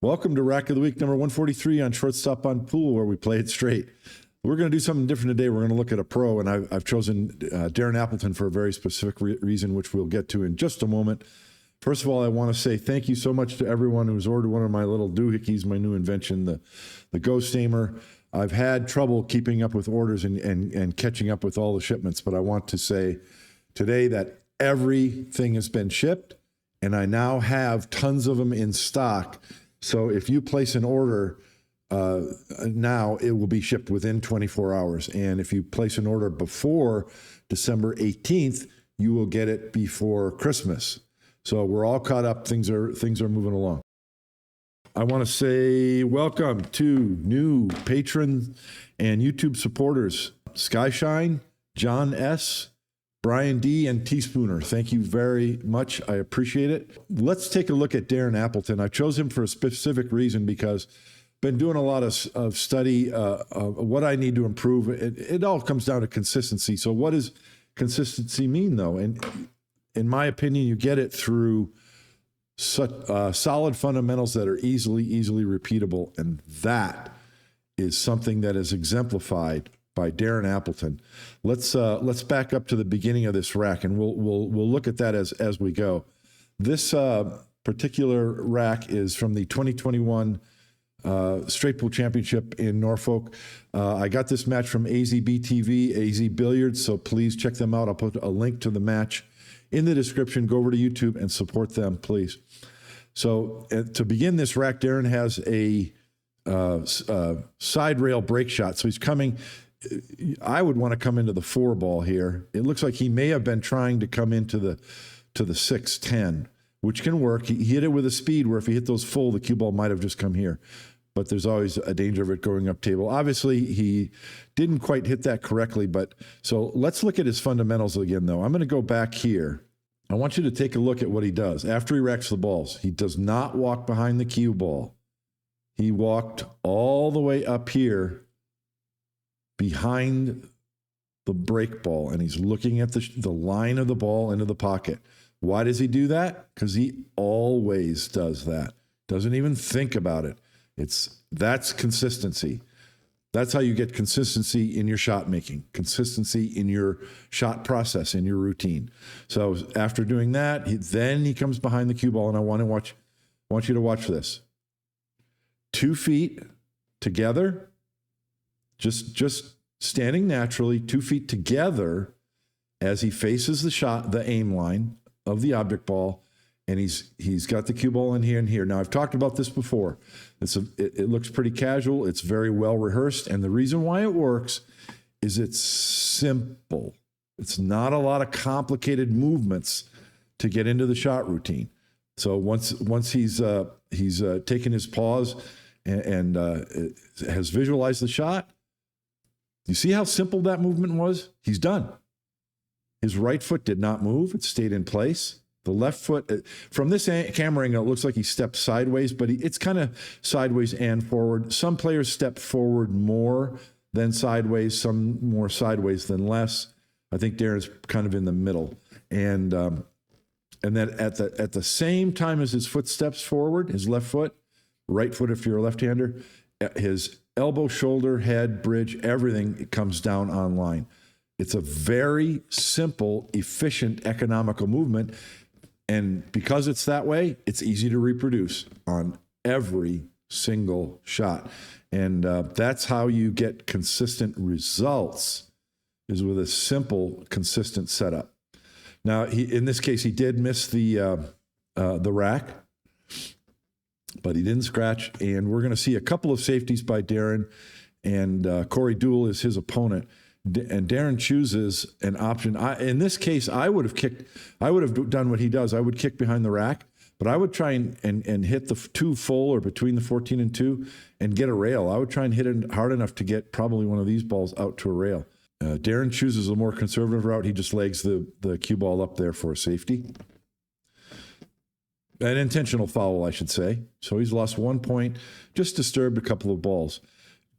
Welcome to Rack of the Week number 143 on Shortstop on Pool, where we play it straight. We're going to do something different today. We're going to look at a pro, and I've chosen Darren Appleton for a very specific reason, which we'll get to in just a moment. First of all, I want to say thank you so much to everyone who's ordered one of my little doohickeys, my new invention, the Ghost Aimer. I've had trouble keeping up with orders and catching up with all the shipments, but I want to say today that everything has been shipped, and I now have tons of them in stock. So if you place an order now, it will be shipped within 24 hours. And if you place an order before December 18th, you will get it before Christmas. So we're all caught up. Things are moving along. I want to say welcome to new patrons and YouTube supporters, Skyshine, John S., Brian D., and Teaspooner. Thank you very much. I appreciate it. Let's take a look at Darren Appleton. I chose him for a specific reason because I've been doing a lot of study of what I need to improve. It all comes down to consistency. So what does consistency mean, though? And in my opinion, you get it through such solid fundamentals that are easily repeatable. And that is something that is exemplified by Darren Appleton. Let's back up to the beginning of this rack, and we'll look at that as we go. This particular rack is from the 2021 Straight Pool Championship in Norfolk. I got this match from AZBTV, AZ Billiards, so please check them out. I'll put a link to the match in the description. Go over to YouTube and support them, please. So to begin this rack, Darren has a side rail break shot. So he's coming. I would want to come into the 4-ball here. It looks like he may have been trying to come into the 6-10, which can work. He hit it with a speed where if he hit those full, the cue ball might have just come here. But there's always a danger of it going up table. Obviously, he didn't quite hit that correctly. But so let's look at his fundamentals again, though. I'm going to go back here. I want you to take a look at what he does. After he racks the balls, he does not walk behind the cue ball. He walked all the way up here behind the break ball, and he's looking at the line of the ball into the pocket. Why does he do that? Because he always does that. Doesn't even think about it. That's consistency. That's how you get consistency in your shot making, consistency in your shot process, in your routine. So after doing that, he comes behind the cue ball, and I want you to watch this. 2 feet together, just standing naturally, 2 feet together as he faces the aim line of the object ball, and he's got the cue ball in here and here. Now, I've talked about this before. It looks pretty casual. It's very well rehearsed, and the reason why it works is it's simple. It's not a lot of complicated movements to get into the shot routine. So once he's taken his pause and has visualized the shot, you see how simple that movement was? He's done. His right foot did not move. It stayed in place. The left foot, from this camera angle, it looks like he stepped sideways, but it's kind of sideways and forward. Some players step forward more than sideways, some more sideways than less. I think Darren's kind of in the middle. And then at the same time as his foot steps forward, his left foot, right foot if you're a left-hander, his elbow, shoulder, head, bridge, everything comes down on line. It's a very simple, efficient, economical movement. And because it's that way, it's easy to reproduce on every single shot. And that's how you get consistent results, is with a simple, consistent setup. Now, in this case, he did miss the rack, but he didn't scratch. And we're going to see a couple of safeties by Darren, and Corey Deuel is his opponent. And Darren chooses an option. In this case, I would have done what he does. I would kick behind the rack, but I would try and hit the 2 full or between the 14 and 2 and get a rail. I would try and hit it hard enough to get probably one of these balls out to a rail. Darren chooses a more conservative route. He just legs the cue ball up there for a safety. An intentional foul, I should say. So he's lost 1 point, just disturbed a couple of balls.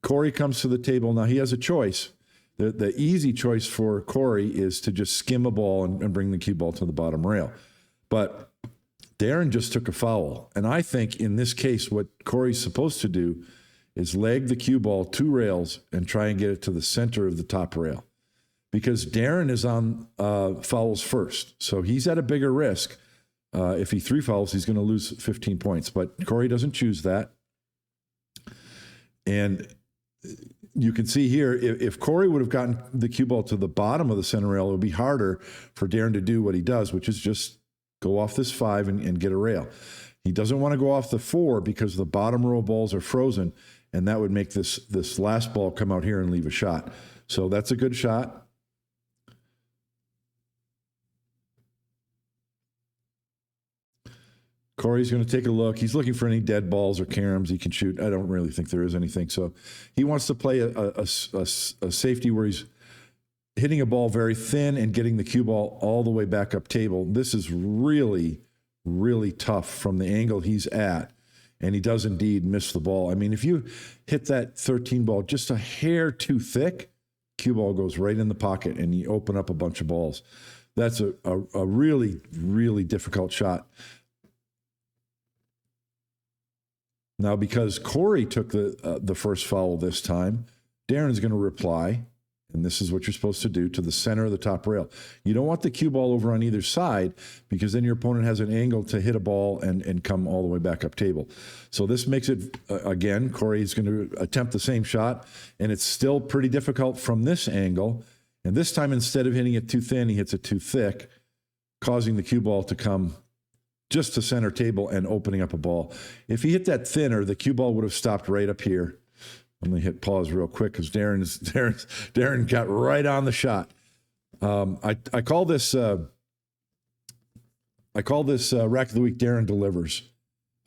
Corey comes to the table. Now he has a choice. The easy choice for Corey is to just skim a ball and bring the cue ball to the bottom rail. But Darren just took a foul. And I think in this case, what Corey's supposed to do is leg the cue ball 2 rails and try and get it to the center of the top rail. Because Darren is on fouls first. So he's at a bigger risk. If he 3 fouls, he's going to lose 15 points. But Corey doesn't choose that. And you can see here, if Corey would have gotten the cue ball to the bottom of the center rail, it would be harder for Darren to do what he does, which is just go off this 5 and get a rail. He doesn't want to go off the 4 because the bottom row balls are frozen, and that would make this last ball come out here and leave a shot. So that's a good shot. Corey's going to take a look. He's looking for any dead balls or caroms he can shoot. I don't really think there is anything. So he wants to play a safety where he's hitting a ball very thin and getting the cue ball all the way back up table. This is really, really tough from the angle he's at. And he does indeed miss the ball. I mean, if you hit that 13 ball just a hair too thick, cue ball goes right in the pocket and you open up a bunch of balls. That's a really, really difficult shot. Now, because Corey took the first foul this time, Darren's going to reply, and this is what you're supposed to do, to the center of the top rail. You don't want the cue ball over on either side because then your opponent has an angle to hit a ball and come all the way back up table. So this makes it, again, Corey's going to attempt the same shot, and it's still pretty difficult from this angle. And this time, instead of hitting it too thin, he hits it too thick, causing the cue ball to come just to center table and opening up a ball. If he hit that thinner, the cue ball would have stopped right up here. I'm going to hit pause real quick because Darren got right on the shot. I call this Rack of the Week Darren Delivers.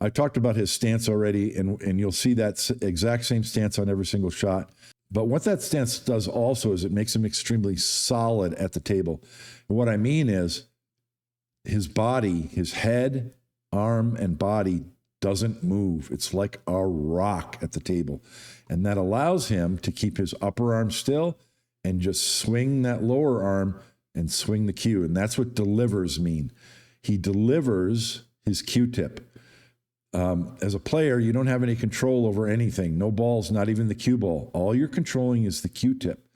I talked about his stance already, and you'll see that exact same stance on every single shot. But what that stance does also is it makes him extremely solid at the table. And what I mean is, his body, his head, arm, and body doesn't move. It's like a rock at the table. And that allows him to keep his upper arm still and just swing that lower arm and swing the cue. And that's what delivers mean. He delivers his cue tip. As a player, you don't have any control over anything. No balls, not even the cue ball. All you're controlling is the cue tip.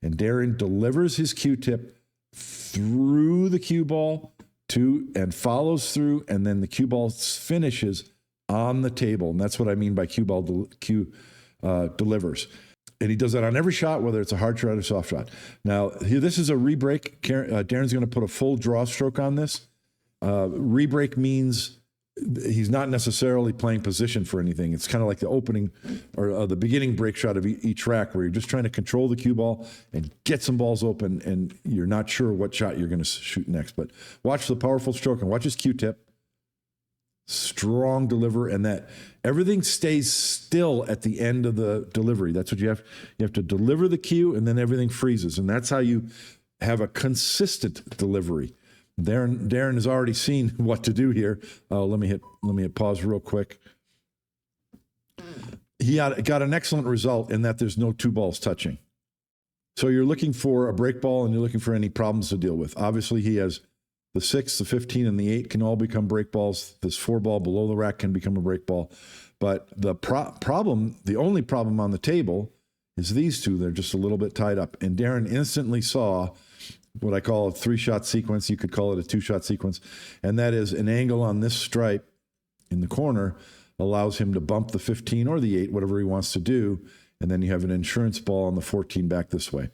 And Darren delivers his cue tip through the cue ball and follows through, and then the cue ball finishes on the table. And that's what I mean by cue delivers. And he does that on every shot, whether it's a hard shot or soft shot. Now, here, this is a rebreak. Darren's going to put a full draw stroke on this. Rebreak means he's not necessarily playing position for anything. It's kind of like the opening or the beginning break shot of each rack where you're just trying to control the cue ball and get some balls open, and you're not sure what shot you're going to shoot next. But watch the powerful stroke and watch his cue tip. Strong deliver, and that everything stays still at the end of the delivery. That's what you have. You have to deliver the cue, and then everything freezes. And that's how you have a consistent delivery. Darren has already seen what to do here. Let me hit pause real quick. He got an excellent result in that there's no 2 balls touching. So you're looking for a break ball and you're looking for any problems to deal with. Obviously, he has the 6, the 15, and the 8 can all become break balls. This 4 ball below the rack can become a break ball. But the only problem on the table is these 2. They're just a little bit tied up. And Darren instantly saw what I call a 3-shot sequence. You could call it a 2-shot sequence. And that is an angle on this stripe in the corner allows him to bump the 15 or the 8, whatever he wants to do. And then you have an insurance ball on the 14 back this way.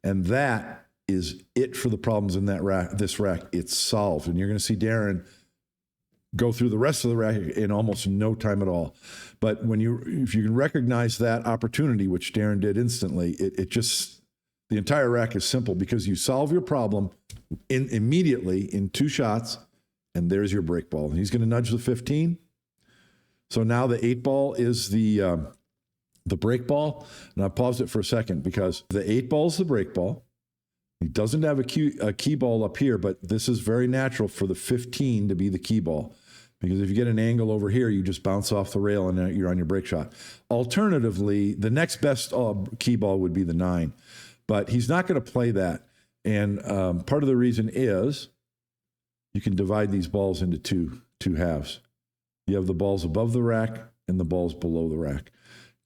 And that is it for the problems in that rack. This rack, it's solved. And you're going to see Darren go through the rest of the rack in almost no time at all. But if you can recognize that opportunity, which Darren did instantly, the entire rack is simple because you solve your problem immediately in 2 shots, and there's your break ball. And he's going to nudge the 15. So now the 8 ball is the break ball. And I paused it for a second because the 8 ball is the break ball. He doesn't have a key ball up here, but this is very natural for the 15 to be the key ball. Because if you get an angle over here, you just bounce off the rail and you're on your break shot. Alternatively, the next best key ball would be the 9. But he's not going to play that. And part of the reason is you can divide these balls into two halves. You have the balls above the rack and the balls below the rack.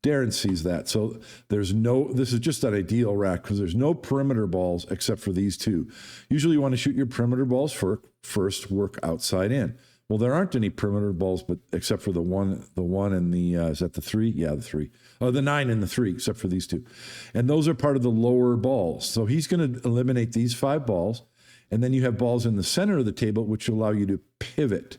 Darren sees that. So this is just an ideal rack because there's no perimeter balls except for these two. Usually you want to shoot your perimeter balls first, work outside in. Well, there aren't any perimeter balls, but except for the one and the, is that the 3? Yeah, the 3. Oh, the 9 and the 3, except for these two. And those are part of the lower balls. So he's going to eliminate these 5 balls. And then you have balls in the center of the table, which allow you to pivot.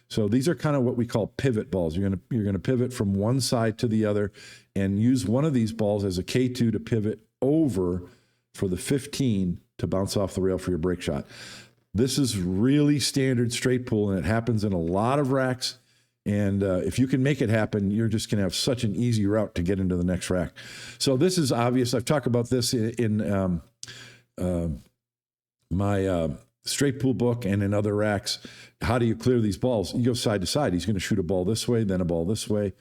So these are kind of what we call pivot balls. You're going to pivot from one side to the other and use one of these balls as a K2 to pivot over for the 15 to bounce off the rail for your break shot. This is really standard straight pull, and it happens in a lot of racks. And if you can make it happen, you're just going to have such an easy route to get into the next rack. So this is obvious. I've talked about this in my straight pull book and in other racks. How do you clear these balls? You go side to side. He's going to shoot a ball this way, then a ball this way.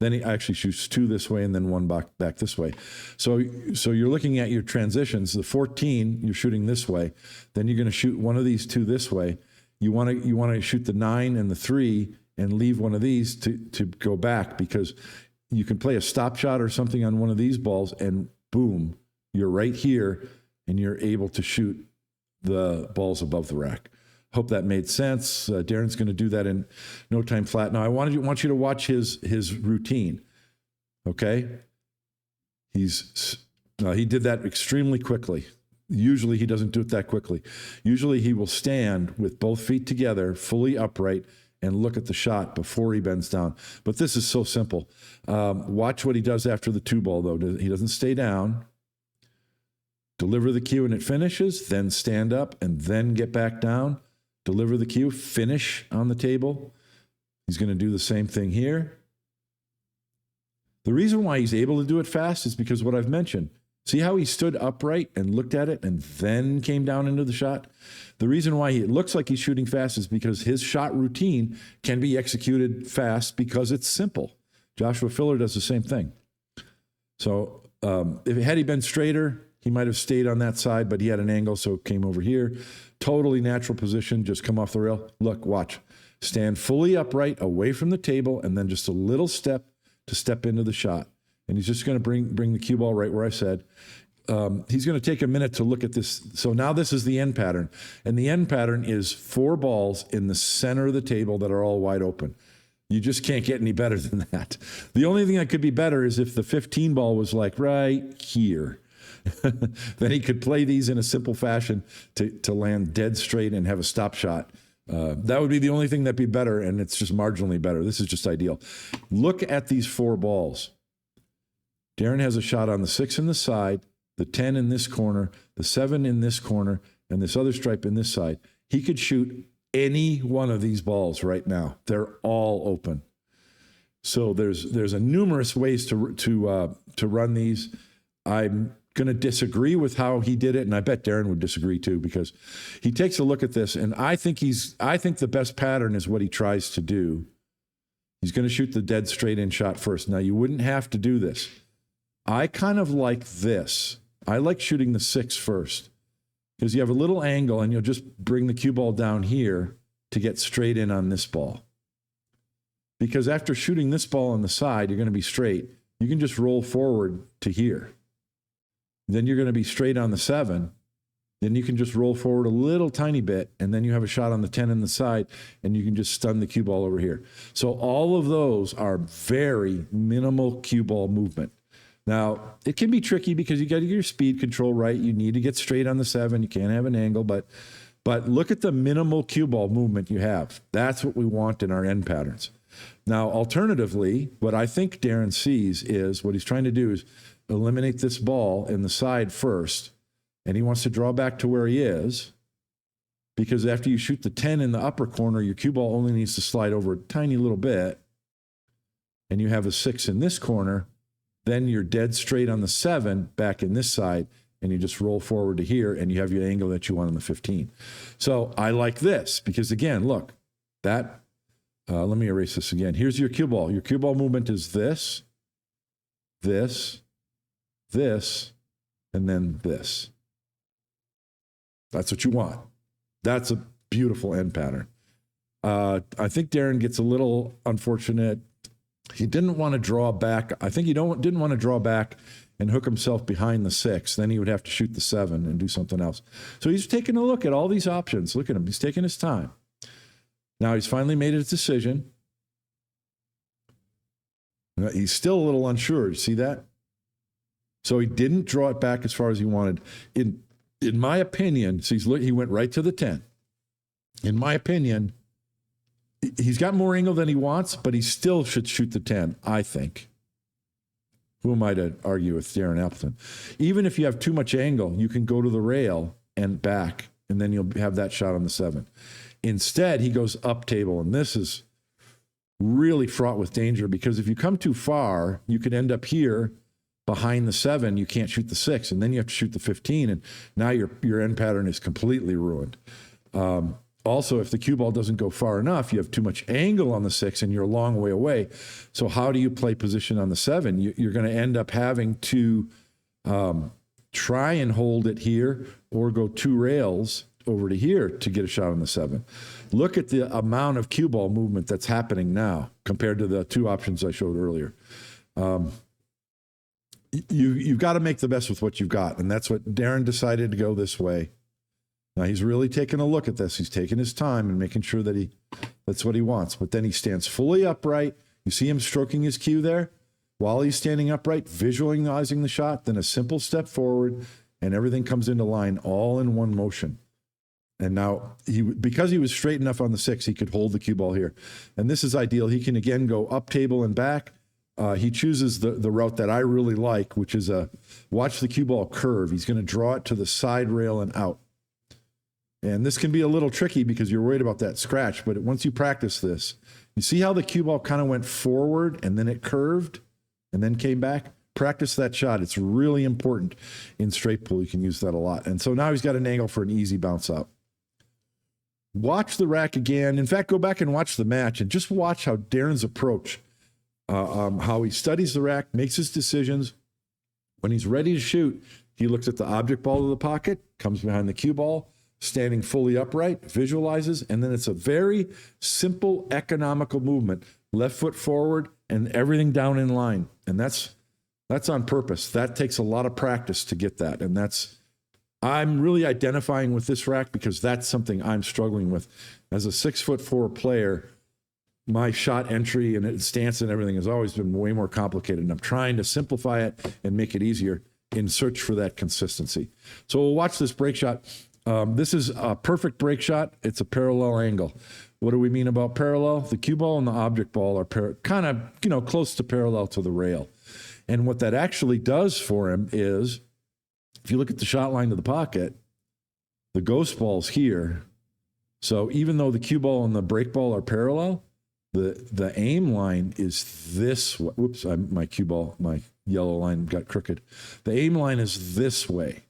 Then he actually shoots 2 this way and then 1 back this way. So you're looking at your transitions. The 14, you're shooting this way. Then you're going to shoot one of these 2 this way. You want to shoot the 9 and the 3 and leave one of these to go back, because you can play a stop shot or something on one of these balls and boom, you're right here and you're able to shoot the balls above the rack. Hope that made sense. Darren's going to do that in no time flat. Now, I want you to watch his routine. Okay, he did that extremely quickly. Usually, he doesn't do it that quickly. Usually, he will stand with both feet together, fully upright, and look at the shot before he bends down. But this is so simple. Watch what he does after the 2 ball, though. He doesn't stay down. Deliver the cue and it finishes, then stand up and then get back down. Deliver the cue, finish on the table. He's going to do the same thing here. The reason why he's able to do it fast is because what I've mentioned. See how he stood upright and looked at it and then came down into the shot? The reason why it looks like he's shooting fast is because his shot routine can be executed fast because it's simple. Joshua Filler does the same thing. So had he been straighter, he might have stayed on that side, but he had an angle, so it came over here. Totally natural position, just come off the rail. Look, watch. Stand fully upright, away from the table, and then just a little step to step into the shot. And he's just going to bring the cue ball right where I said. He's going to take a minute to look at this. So now this is the end pattern. And the end pattern is 4 balls in the center of the table that are all wide open. You just can't get any better than that. The only thing that could be better is if the 15 ball was like right here. Then he could play these in a simple fashion to land dead straight and have a stop shot. That would be the only thing that'd be better, and it's just marginally better. This is just ideal. Look at these 4 balls. Darren has a shot on the 6 in the side, the 10 in this corner, the 7 in this corner, and this other stripe in this side. He could shoot any one of these balls right now. They're all open. So there's a numerous ways to run these. I'm going to disagree with how he did it, and I bet Darren would disagree too, because he takes a look at this, and I think the best pattern is what he tries to do. He's going to shoot the dead straight in shot first. Now, you wouldn't have to do this. I kind of like this. I like shooting the 6 first, because you have a little angle, and you'll just bring the cue ball down here to get straight in on this ball. Because after shooting this ball on the side, you're going to be straight. You can just roll forward to here. Then you're going to be straight on the 7. Then you can just roll forward a little tiny bit, and then you have a shot on the 10 in the side, and you can just stun the cue ball over here. So all of those are very minimal cue ball movement. Now, it can be tricky because you got to get your speed control right. You need to get straight on the 7. You can't have an angle, but look at the minimal cue ball movement you have. That's what we want in our end patterns. Now, alternatively, what I think Darren sees is what he's trying to do is eliminate this ball in the side first, and he wants to draw back to where he is, because after you shoot the 10 in the upper corner, your cue ball only needs to slide over a tiny little bit, and you have a 6 in this corner. Then you're dead straight on the 7 back in this side, and you just roll forward to here, and you have your angle that you want on the 15. So I like this because, again, look, that, let me erase this again. Here's your cue ball. Your cue ball movement is this, this, this, and then this. That's what you want. That's a beautiful end pattern. I think Darren gets a little unfortunate. He didn't want to draw back. I think he didn't want to draw back and hook himself behind the 6. Then he would have to shoot the 7 and do something else. So he's taking a look at all these options. Look at him. He's taking his time. Now he's finally made his decision. He's still a little unsure. You see that? So he didn't draw it back as far as he wanted. In my opinion, so he went right to the 10. In my opinion, he's got more angle than he wants, but he still should shoot the 10, I think. Who am I to argue with Darren Appleton? Even if you have too much angle, you can go to the rail and back, and then you'll have that shot on the 7. Instead, he goes up table, and this is really fraught with danger because if you come too far, you could end up here behind the 7. You can't shoot the 6, and then you have to shoot the 15, and now your end pattern is completely ruined. Also, if the cue ball doesn't go far enough, you have too much angle on the 6 and you're a long way away. So how do you play position on the 7? You're going to end up having to try and hold it here or go 2 rails over to here to get a shot on the 7. Look at the amount of cue ball movement that's happening now compared to the 2 options I showed earlier. You've got to make the best with what you've got, and that's what Darren decided to go this way. Now, he's really taking a look at this. He's taking his time and making sure that that's what he wants. But then he stands fully upright. You see him stroking his cue there? While he's standing upright, visualizing the shot, then a simple step forward, and everything comes into line all in one motion. And now, because he was straight enough on the 6, he could hold the cue ball here. And this is ideal. He can, again, go up table and back. He chooses the route that I really like, which is watch the cue ball curve. He's going to draw it to the side rail and out. And this can be a little tricky because you're worried about that scratch, but once you practice this, you see how the cue ball kind of went forward and then it curved and then came back? Practice that shot. It's really important in straight pull. You can use that a lot. And so now he's got an angle for an easy bounce out. Watch the rack again. In fact, go back and watch the match and just watch how Darren's approach, how he studies the rack, makes his decisions. When he's ready to shoot, he looks at the object ball of the pocket, comes behind the cue ball, standing fully upright, visualizes, and then it's a very simple, economical movement. Left foot forward and everything down in line. And that's on purpose. That takes a lot of practice to get that. And I'm really identifying with this rack because that's something I'm struggling with. As a 6'4" player, my shot entry and its stance and everything has always been way more complicated. And I'm trying to simplify it and make it easier in search for that consistency. So we'll watch this break shot. This is a perfect break shot. It's a parallel angle. What do we mean about parallel? The cue ball and the object ball are kind of, close to parallel to the rail. And what that actually does for him is, if you look at the shot line to the pocket, the ghost ball's here. So even though the cue ball and the break ball are parallel, the aim line is this way. Whoops, my cue ball, my yellow line got crooked. The aim line is this way.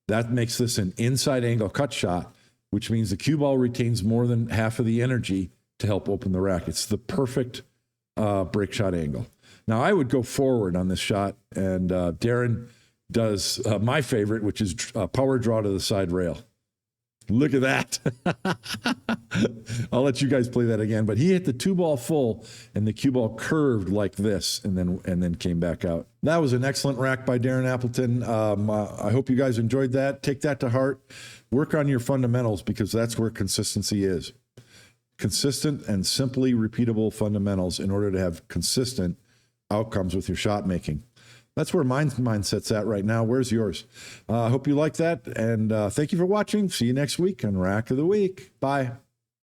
That makes this an inside angle cut shot, which means the cue ball retains more than half of the energy to help open the rack. It's the perfect break shot angle. Now, I would go forward on this shot, and Darren does my favorite, which is power draw to the side rail. Look at that. I'll let you guys play that again. But he hit the 2-ball full, and the cue ball curved like this, and then came back out. That was an excellent rack by Darren Appleton. I hope you guys enjoyed that. Take that to heart. Work on your fundamentals because that's where consistency is. Consistent and simply repeatable fundamentals in order to have consistent outcomes with your shot making. That's where my mindset's at right now. Where's yours? I hope you like that. And thank you for watching. See you next week on Rack of the Week. Bye.